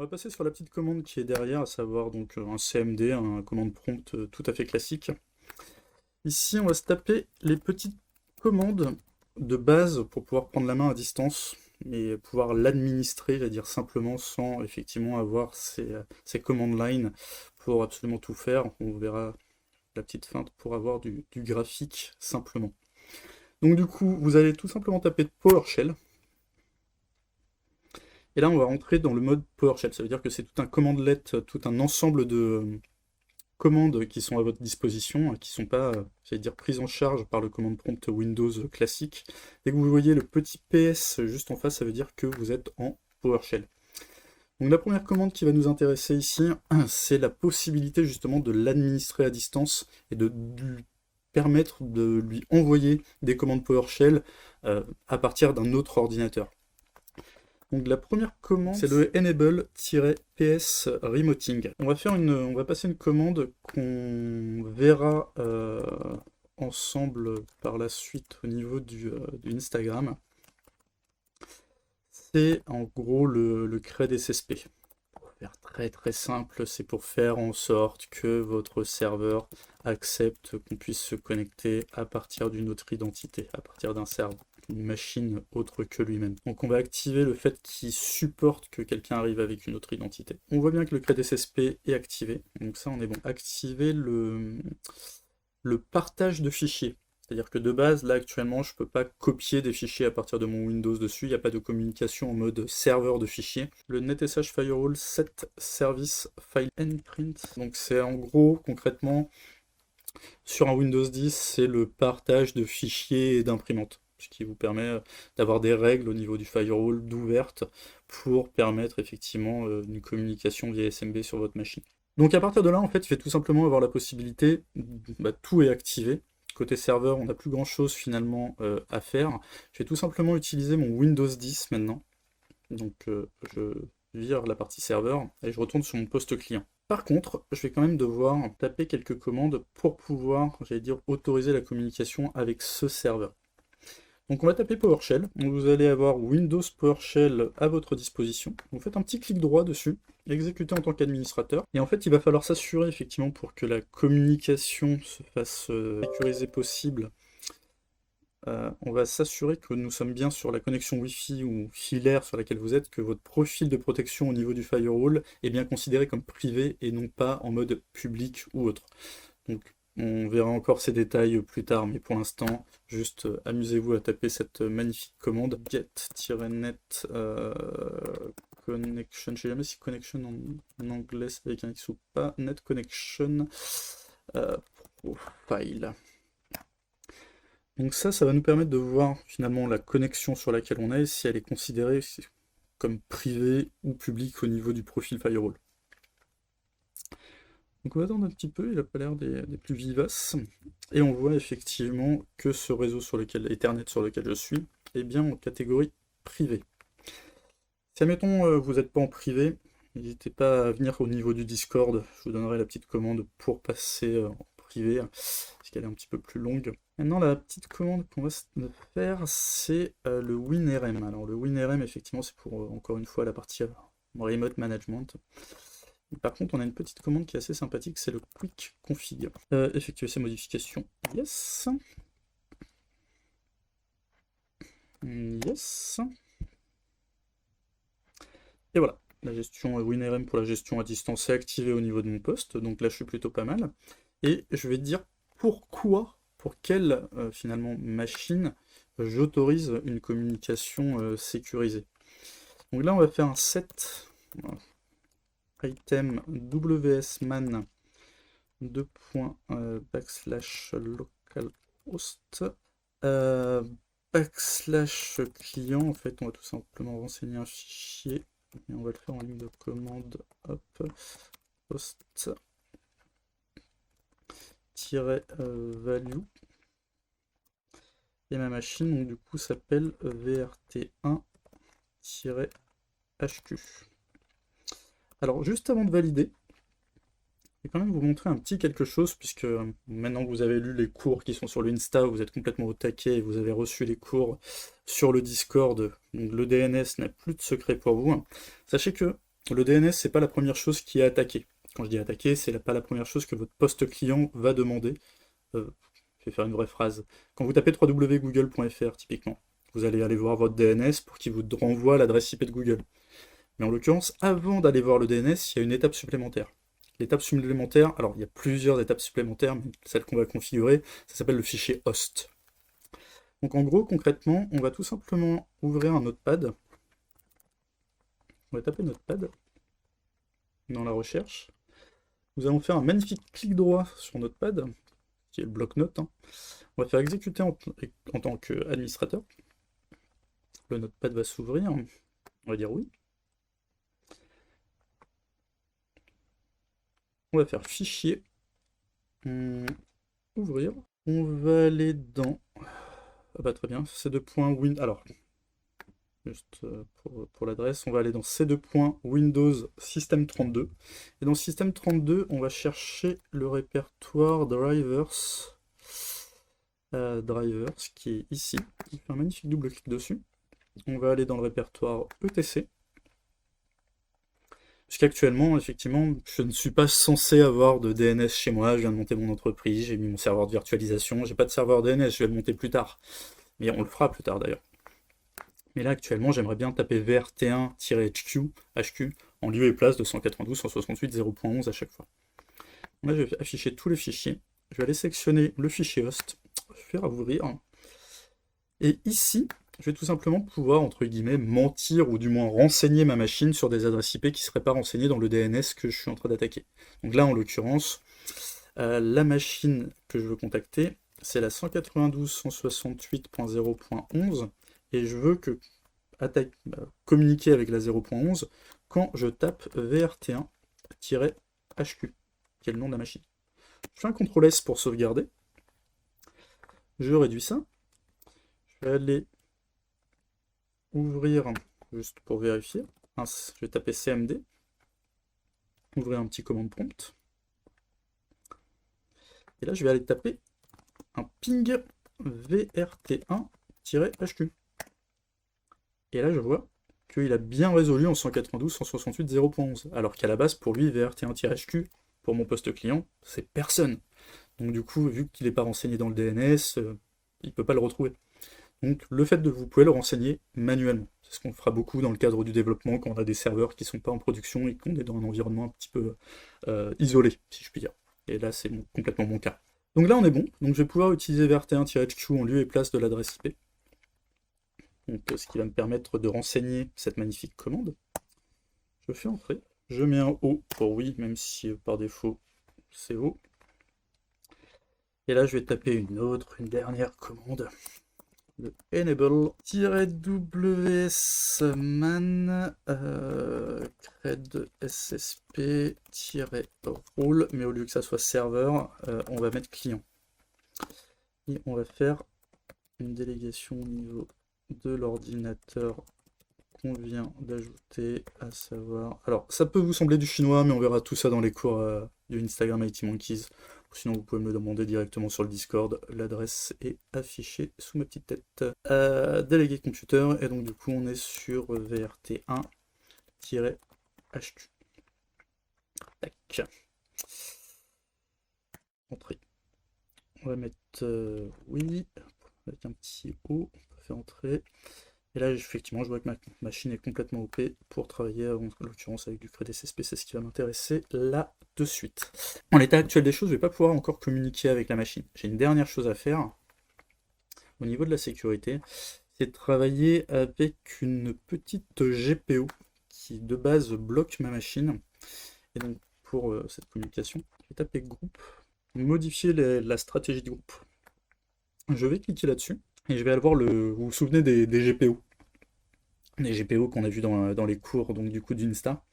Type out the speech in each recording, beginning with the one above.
On va passer sur la petite commande qui est derrière, à savoir donc un CMD, un commande prompt tout à fait classique. Ici, on va se taper les petites commandes de base pour pouvoir prendre la main à distance et pouvoir l'administrer, je vais dire simplement, sans effectivement avoir ces command line pour absolument tout faire. On verra la petite feinte pour avoir du graphique simplement. Donc du coup, vous allez tout simplement taper PowerShell. Et là, on va rentrer dans le mode PowerShell. Ça veut dire que c'est tout un commandlet, tout un ensemble de commandes qui sont à votre disposition, qui ne sont pas, j'allais dire, prises en charge par le command prompt Windows classique. Dès que vous voyez le petit PS juste en face, ça veut dire que vous êtes en PowerShell. Donc la première commande qui va nous intéresser ici, c'est la possibilité justement de l'administrer à distance et de lui permettre de lui envoyer des commandes PowerShell à partir d'un autre ordinateur. Donc la première commande, c'est le enable-ps remoting. On va passer une commande qu'on verra ensemble par la suite au niveau du Instagram. C'est en gros le CRED SSP. Pour faire très très simple, c'est pour faire en sorte que votre serveur accepte qu'on puisse se connecter à partir d'une autre identité, à partir d'un serveur, une machine autre que lui-même. Donc on va activer le fait qu'il supporte que quelqu'un arrive avec une autre identité. On voit bien que le CRED SSP est activé, donc ça on est bon. Activer le partage de fichiers. C'est-à-dire que de base, là actuellement, je ne peux pas copier des fichiers à partir de mon Windows dessus, il n'y a pas de communication en mode serveur de fichiers. Le NetSH Firewall Set Service File Endprint, donc c'est en gros, concrètement, sur un Windows 10, c'est le partage de fichiers et d'imprimantes, ce qui vous permet d'avoir des règles au niveau du firewall d'ouverte pour permettre effectivement une communication via SMB sur votre machine. Donc à partir de là, en fait, il fait tout simplement avoir la possibilité, tout est activé. Côté serveur, on n'a plus grand chose finalement à faire. Je vais tout simplement utiliser mon Windows 10 maintenant. Donc je vire la partie serveur et je retourne sur mon poste client. Par contre, je vais quand même devoir taper quelques commandes pour pouvoir, j'allais dire, autoriser la communication avec ce serveur. Donc on va taper PowerShell, donc vous allez avoir Windows PowerShell à votre disposition. Vous faites un petit clic droit dessus, exécuter en tant qu'administrateur, et en fait il va falloir s'assurer effectivement pour que la communication se fasse sécurisée possible. On va s'assurer que nous sommes bien sur la connexion Wi-Fi ou filaire sur laquelle vous êtes, que votre profil de protection au niveau du firewall est bien considéré comme privé et non pas en mode public ou autre. Donc on verra encore ces détails plus tard, mais pour l'instant, juste amusez-vous à taper cette magnifique commande get-net connection. Je sais jamais si connection en anglais c'est avec un X ou pas. Net connection profile. Donc ça va nous permettre de voir finalement la connexion sur laquelle on est, si elle est considérée comme privée ou publique au niveau du profil firewall. Donc on va attendre un petit peu, il n'a pas l'air des plus vivaces. Et on voit effectivement que ce réseau sur lequel, Ethernet sur lequel je suis, est bien en catégorie privée. Si admettons vous n'êtes pas en privé, n'hésitez pas à venir au niveau du Discord, je vous donnerai la petite commande pour passer en privé, parce qu'elle est un petit peu plus longue. Maintenant la petite commande qu'on va faire, c'est le WinRM. Alors le WinRM effectivement c'est pour encore une fois la partie Remote Management. Par contre, on a une petite commande qui est assez sympathique, c'est le quick config. Effectuer ces modifications. Yes. Yes. Et voilà, la gestion WinRM pour la gestion à distance est activée au niveau de mon poste, donc là je suis plutôt pas mal. Et je vais te dire pourquoi, pour quelle finalement machine j'autorise une communication sécurisée. Donc là on va faire un set. Voilà. Item wsman /localhost /client. En fait on va tout simplement renseigner un fichier et on va le faire en ligne de commande, hop, host value, et ma machine donc du coup s'appelle vrt1-hq. Alors juste avant de valider, je vais quand même vous montrer un petit quelque chose, puisque maintenant que vous avez lu les cours qui sont sur l'Insta, vous êtes complètement au taquet et vous avez reçu les cours sur le Discord, donc le DNS n'a plus de secret pour vous. Sachez que Le DNS, c'est pas la première chose qui est attaquée. Quand je dis attaquer, c'est pas la première chose que votre poste client va demander. Je vais faire une vraie phrase. Quand vous tapez www.google.fr, typiquement, vous allez aller voir votre DNS pour qu'il vous renvoie l'adresse IP de Google. Mais en l'occurrence, avant d'aller voir le DNS, il y a une étape supplémentaire. L'étape supplémentaire, alors il y a plusieurs étapes supplémentaires, mais celle qu'on va configurer, ça s'appelle le fichier host. Donc en gros, concrètement, on va tout simplement ouvrir un notepad. On va taper notepad dans la recherche. Nous allons faire un magnifique clic droit sur notepad, qui est le bloc-notes. Hein. On va faire exécuter en tant qu'administrateur. Le notepad va s'ouvrir. On va dire oui. On va faire fichier. Ouvrir. On va aller dans... Ah bah très bien, c2.win... Alors, juste pour l'adresse, on va aller dans c2.windows system32. Et dans system32, on va chercher le répertoire drivers. Drivers qui est ici. On fait un magnifique double-clic dessus. On va aller dans le répertoire etc. Puisqu'actuellement, effectivement, je ne suis pas censé avoir de DNS chez moi, je viens de monter mon entreprise, j'ai mis mon serveur de virtualisation, j'ai pas de serveur DNS, je vais le monter plus tard. Mais on le fera plus tard d'ailleurs. Mais là, actuellement, j'aimerais bien taper vrt1-HQ en lieu et place de 192.168.0.11 à chaque fois. Là, je vais afficher tous les fichiers. Je vais aller sélectionner le fichier host, faire ouvrir. Et ici, je vais tout simplement pouvoir, entre guillemets, mentir ou du moins renseigner ma machine sur des adresses IP qui ne seraient pas renseignées dans le DNS que je suis en train d'attaquer. Donc là, en l'occurrence, la machine que je veux contacter, c'est la 192.168.0.11 et je veux que communiquer avec la 0.11 quand je tape vrt1-HQ, qui est le nom de la machine. Je fais un CTRL S pour sauvegarder. Je réduis ça. Je vais aller ouvrir, juste pour vérifier. Je vais taper cmd. Ouvrir un petit commande prompt. Et là, je vais aller taper un ping vrt1-HQ. Et là, je vois qu'il a bien résolu en 192.168.0.11. Alors qu'à la base, pour lui, vrt1-HQ, pour mon poste client, c'est personne. Donc du coup, vu qu'il n'est pas renseigné dans le DNS, il ne peut pas le retrouver. Donc le fait de vous pouvez le renseigner manuellement. C'est ce qu'on fera beaucoup dans le cadre du développement quand on a des serveurs qui ne sont pas en production et qu'on est dans un environnement un petit peu isolé, si je puis dire. Et là, c'est complètement mon cas. Donc là, on est bon. Donc je vais pouvoir utiliser vrt1-HQ en lieu et place de l'adresse IP. Donc, ce qui va me permettre de renseigner cette magnifique commande. Je fais entrer. Je mets un O pour oui, même si par défaut, c'est O. Et là, je vais taper une dernière commande. Le enable-wsman cred ssp-role, mais au lieu que ça soit serveur, on va mettre client. Et on va faire une délégation au niveau de l'ordinateur qu'on vient d'ajouter, à savoir... Alors, ça peut vous sembler du chinois, mais on verra tout ça dans les cours du Instagram IT Monkeys. Sinon, vous pouvez me le demander directement sur le Discord. L'adresse est affichée sous ma petite tête. Délégué computer, et donc du coup, on est sur vrt1-HQ. Tac. Entrée. On va mettre oui, avec un petit O, on peut faire entrer. Et là, effectivement, je vois que ma machine est complètement OP pour travailler, en l'occurrence avec du cred SSP, c'est ce qui va m'intéresser là de suite. En l'état actuel des choses, je ne vais pas pouvoir encore communiquer avec la machine. J'ai une dernière chose à faire au niveau de la sécurité, c'est de travailler avec une petite GPO qui de base bloque ma machine. Et donc pour cette communication, je vais taper groupe, modifier la stratégie de groupe. Je vais cliquer là-dessus. Et je vais aller voir vous vous souvenez des GPO. Les GPO qu'on a vu dans les cours donc du coup d'Insta,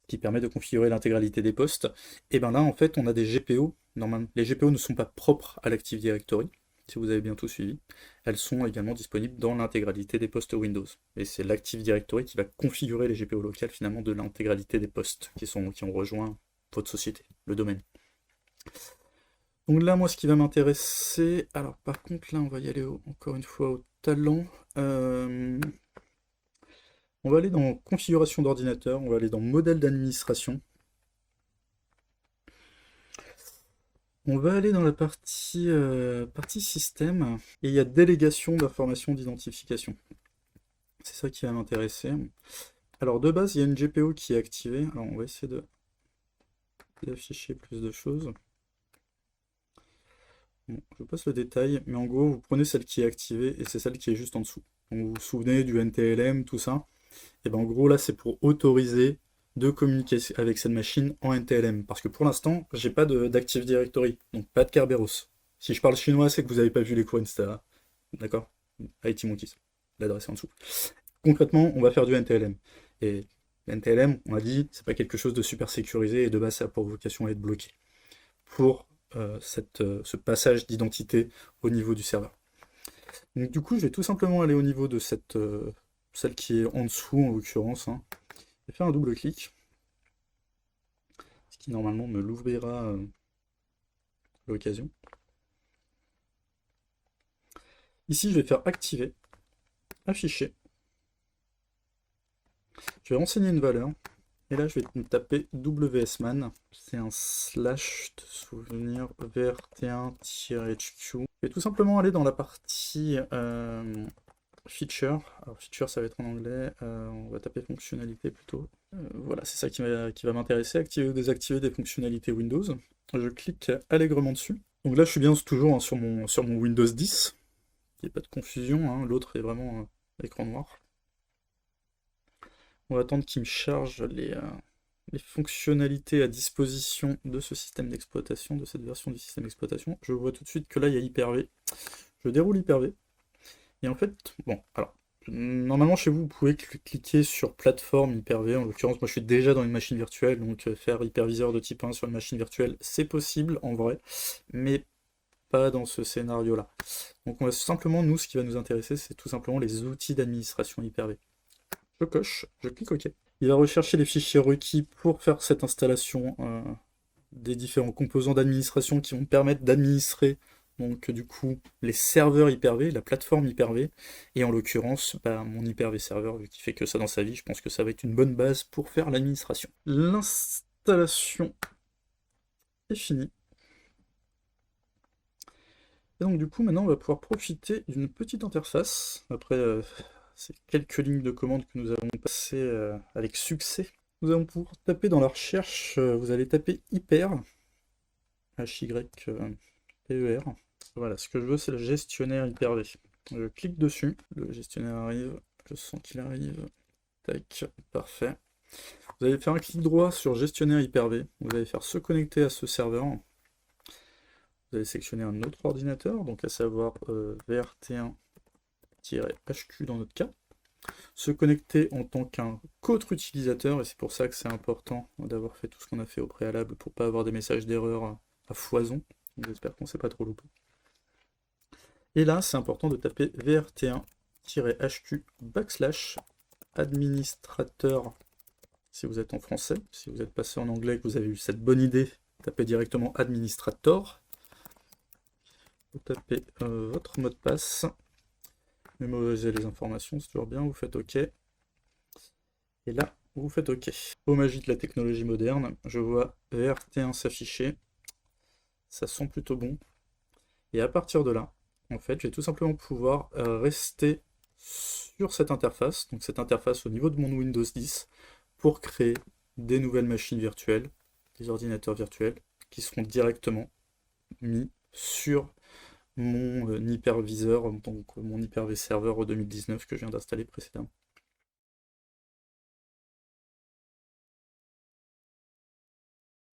qui permet de configurer l'intégralité des postes. Et bien là en fait on a des GPO. Normalement, les GPO ne sont pas propres à l'Active Directory, si vous avez bien tout suivi. Elles sont également disponibles dans l'intégralité des postes Windows. Et c'est l'Active Directory qui va configurer les GPO locales finalement de l'intégralité des postes qui ont rejoint votre société, le domaine. Donc là, moi, ce qui va m'intéresser... Alors, par contre, là, on va y aller encore une fois au talent. On va aller dans configuration d'ordinateur, on va aller dans modèle d'administration. On va aller dans la partie système, et il y a délégation d'informations d'identification. C'est ça qui va m'intéresser. Alors de base, il y a une GPO qui est activée. Alors on va essayer d'afficher plus de choses. Bon, je passe le détail, mais en gros, vous prenez celle qui est activée et c'est celle qui est juste en dessous. Donc vous vous souvenez du NTLM, tout ça. Et bien en gros, là, c'est pour autoriser de communiquer avec cette machine en NTLM. Parce que pour l'instant, j'ai pas d'Active Directory, donc pas de Kerberos. Si je parle chinois, c'est que vous n'avez pas vu les cours Insta. D'accord? IT Monkeys. L'adresse est en dessous. Concrètement, on va faire du NTLM. Et NTLM, on a dit, c'est pas quelque chose de super sécurisé et de base, ça a pour vocation à être bloqué pour ce passage d'identité au niveau du serveur. Donc du coup, je vais tout simplement aller au niveau de celle qui est en dessous, en l'occurrence, hein, et faire un double clic, ce qui normalement me l'ouvrira à l'occasion. Ici, je vais faire activer, afficher. Je vais renseigner une valeur. Et là, je vais me taper WSMan. C'est un slash de souvenir vrt1-hq. Je vais tout simplement aller dans la partie feature. Alors, feature, ça va être en anglais. On va taper fonctionnalité plutôt. Voilà, c'est ça qui va m'intéresser. Activer ou désactiver des fonctionnalités Windows. Je clique allègrement dessus. Donc là, je suis bien toujours hein, sur mon Windows 10. Il n'y a pas de confusion. Hein. L'autre est vraiment écran noir. On va attendre qu'il me charge les fonctionnalités à disposition de ce système d'exploitation, de cette version du système d'exploitation. Je vois tout de suite que là, il y a Hyper-V. Je déroule Hyper-V. Et en fait, bon, alors, normalement, chez vous, vous pouvez cliquer sur plateforme Hyper-V. En l'occurrence, moi, je suis déjà dans une machine virtuelle, donc faire hyperviseur de type 1 sur une machine virtuelle, c'est possible, en vrai, mais pas dans ce scénario-là. Donc, on va simplement, nous, ce qui va nous intéresser, c'est tout simplement les outils d'administration Hyper-V. Je coche, je clique OK. Il va rechercher les fichiers requis pour faire cette installation des différents composants d'administration qui vont permettre d'administrer donc du coup les serveurs Hyper-V, la plateforme Hyper-V, et en l'occurrence mon Hyper-V serveur, vu qu'il fait que ça dans sa vie, je pense que ça va être une bonne base pour faire l'administration. L'installation est finie. Et donc du coup maintenant on va pouvoir profiter d'une petite interface, après ces quelques lignes de commande que nous avons passées avec succès. Nous allons pouvoir taper dans la recherche, vous allez taper hyper, H-Y-P-E-R. Voilà, ce que je veux, c'est le gestionnaire Hyper-V. Je clique dessus, le gestionnaire arrive, je sens qu'il arrive. Tac, parfait. Vous allez faire un clic droit sur gestionnaire Hyper-V, vous allez faire se connecter à ce serveur. Vous allez sélectionner un autre ordinateur, donc à savoir VRT1-HQ dans notre cas. Se connecter en tant qu'autre utilisateur, et c'est pour ça que c'est important d'avoir fait tout ce qu'on a fait au préalable pour pas avoir des messages d'erreur à foison. J'espère qu'on ne s'est pas trop loupé. Et là, c'est important de taper VRT1-HQ /administrateur si vous êtes en français. Si vous êtes passé en anglais et que vous avez eu cette bonne idée, tapez directement administrator. Vous tapez votre mot de passe. Mémorisez les informations, c'est toujours bien, vous faites OK. Et là, vous faites OK. Au magie de la technologie moderne, je vois VRT1 s'afficher. Ça sent plutôt bon. Et à partir de là, en fait, je vais tout simplement pouvoir rester sur cette interface, donc cette interface au niveau de mon Windows 10, pour créer des nouvelles machines virtuelles, des ordinateurs virtuels, qui seront directement mis sur mon hyperviseur, donc mon Hyper-V serveur 2019 que je viens d'installer précédemment.